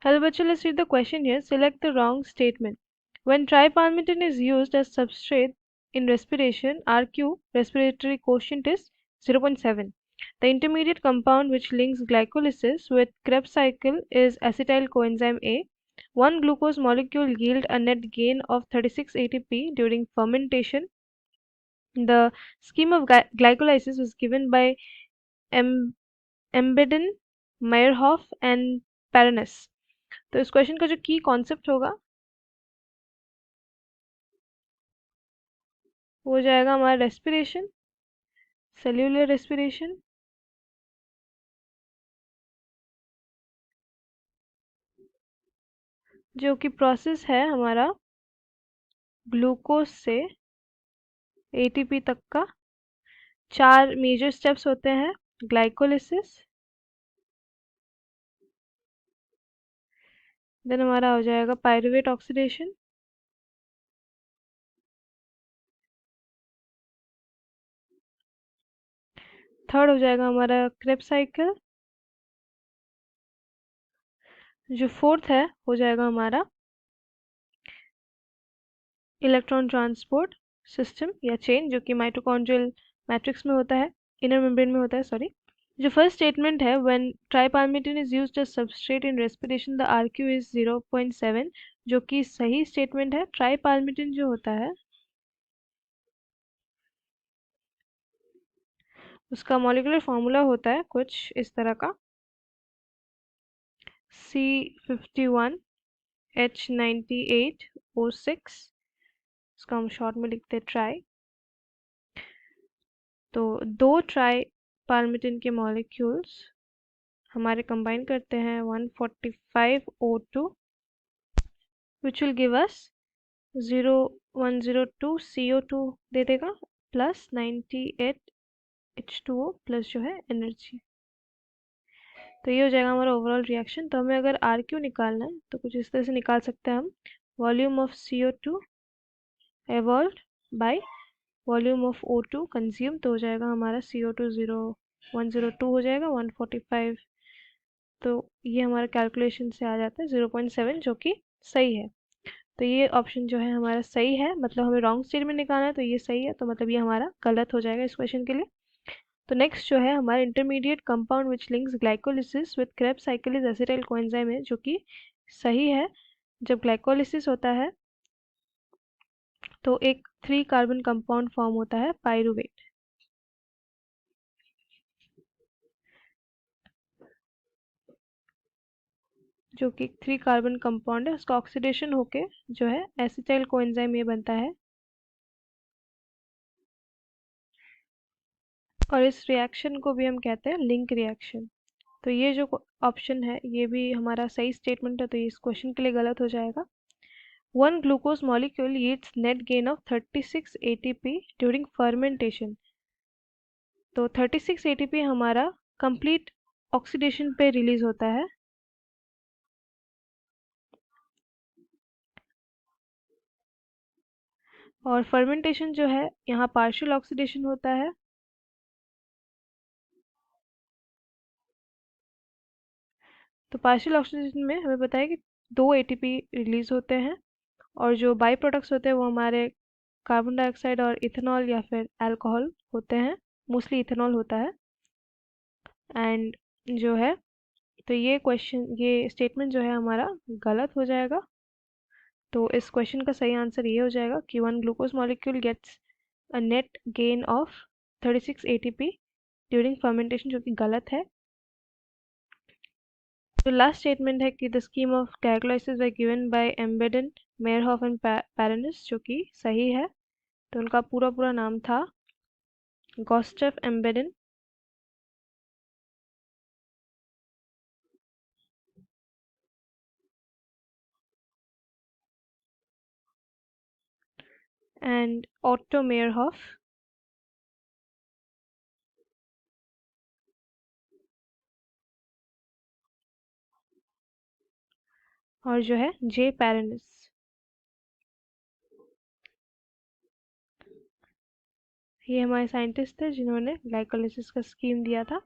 Hello, bachcho, let's read the question here. Select the wrong statement. When tripalmitin is used as substrate in respiration, RQ, respiratory quotient is 0.7. The intermediate compound which links glycolysis with Krebs cycle is acetyl coenzyme A. One glucose molecule yield a net gain of 36 ATP during fermentation. The scheme of glycolysis was given by em Embedon, Meyerhoff and Paranis. तो इस question का जो की concept होगा वो हो जाएगा हमारा रेस्पिरेशन, सेल्यूलर रेस्पिरेशन, जो कि प्रोसेस है हमारा ग्लूकोज से एटीपी तक का। 4 मेजर स्टेप्स होते हैं। ग्लाइकोलिसिस, देन हमारा हो जाएगा पायरुवेट ऑक्सीडेशन, थर्ड हो जाएगा हमारा क्रेब्स साइकिल, जो फोर्थ है हो जाएगा हमारा इलेक्ट्रॉन ट्रांसपोर्ट सिस्टम या चेन, जो कि माइटोकॉन्ड्रियल मैट्रिक्स में होता है, इनर मेम्ब्रेन में होता है, सॉरी। जो फर्स्ट स्टेटमेंट है, when tripalmitin is used as substrate in respiration the RQ is 0.7, जो कि सही स्टेटमेंट है। ट्राइपाल्मिटिन जो होता है उसका मॉलिक्यूलर फॉर्मूला होता है कुछ इस तरह का, C51H98O6, इसका हम शॉर्ट में लिखते हैं ट्राई। तो दो ट्राई पाल्मिटिन के मॉलिक्यूल्स हमारे कंबाइन करते हैं 145O2 which will give us 0102 CO2 दे देगा प्लस 98 H2O प्लस जो है एनर्जी। तो ये हो जाएगा हमारा ओवरऑल रिएक्शन। तो हमें अगर आर क्यू निकालना है तो कुछ इस तरह से निकाल सकते हैं हम, volume of CO2 evolve by volume of O2 consume. तो हो जाएगा हमारा CO2 102 हो जाएगा 145। तो ये हमारा कैलकुलेशन से आ जाता है 0.7, जो कि सही है। तो ये ऑप्शन जो है हमारा सही है, मतलब हमें रॉन्ग स्टेटमेंट निकालना है तो ये सही है, तो मतलब ये हमारा गलत हो जाएगा इस क्वेश्चन के लिए। तो नेक्स्ट जो है हमारा intermediate compound which links glycolysis with Krebs cycle is acetyl coenzyme है, जो कि सही है। जब ग्लाइकोलिसिस होता है तो एक 3 कार्बन कंपाउंड फॉर्म होता है पायरुवेट, जो कि 3 कार्बन कंपाउंड है। उसका ऑक्सीडेशन होके जो है एसिटाइल कोएंजाइम ये बनता है। और इस रिएक्शन को भी हम कहते हैं लिंक रिएक्शन। तो ये जो ऑप्शन है ये भी हमारा सही स्टेटमेंट है, तो ये इस क्वेश्चन के लिए गलत हो जाएगा। One glucose molecule yields net gain of 36 ATP during fermentation. तो 36 ATP हमारा कंप्लीट ऑक्सीडेशन पे रिलीज होता है। और फर्मेंटेशन जो है यहाँ पार्शियल ऑक्सीडेशन होता है। तो पार्शियल ऑक्सीडेशन में हमें पता है कि 2 एटीपी रिलीज होते हैं, और जो बाई प्रोडक्ट्स होते हैं वो हमारे कार्बन डाइऑक्साइड और इथेनॉल या फिर अल्कोहल होते हैं, मोस्टली इथेनॉल होता है। एंड जो है तो ये स्टेटमेंट जो है हमारा गलत हो जाएगा। तो इस क्वेश्चन का सही आंसर ये हो जाएगा कि one glucose molecule gets a net gain of 36 ATP during fermentation, जो कि गलत है। तो लास्ट स्टेटमेंट है कि the scheme of glycolysis were given by Embden, Meyerhof and Parnas, जो कि सही है। तो उनका पूरा पूरा नाम था गॉस्टेफ एम्बेडन एंड ऑटो मेयरहॉफ, और जो है जे पैरानिस। ये हमारे साइंटिस्ट थे जिन्होंने ग्लाइकोलिसिस का स्कीम दिया था।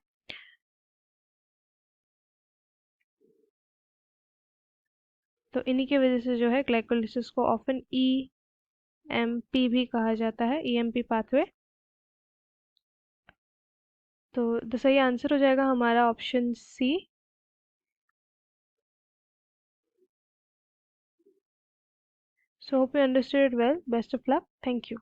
तो इन्हीं की वजह से जो है ग्लाइकोलिसिस को ऑफन EMP भी कहा जाता है, EMP पाथवे। तो सही आंसर हो जाएगा हमारा option C. So hope you understood it well. Best of luck. Thank you.